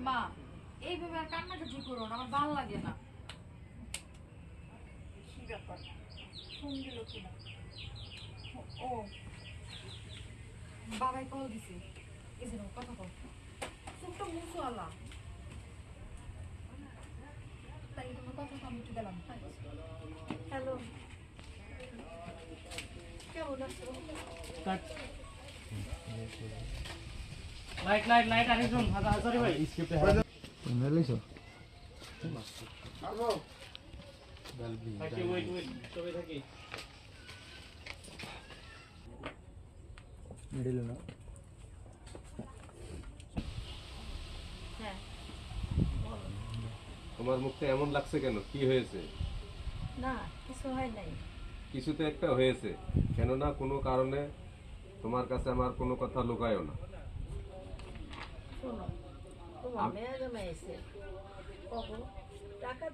মা এইভাবে আর কান্নাকাটি করো না, আমার ভালো লাগে না। কি ব্যাপার, ফোন দিল কিনা? ও বাবাই কল দিছে, এই যে কথা কল, চোখটা মুছো আলা, তাই তোমার কথা আমি একটু দিলাম। হ্যালো, কেমন আছো? লাইট লাইট লাইট আরেকজন হাজারি ভাই স্ক্রিপ্টে লইছো থাকি ওয়েট ওয়েট সবে থাকি মিডিল না হ্যাঁ, তোমার মুখটা এমন লাগছে কেন? কি হয়েছে? না কিছু হয় নাই। কিছু তো একটা হয়েছে, কেননা কোনো কারণে তোমার কাছে আমার কোনো কথা লুকায়ও না। শোনো, তোমার মেয়ে জমে এসে কব টাকা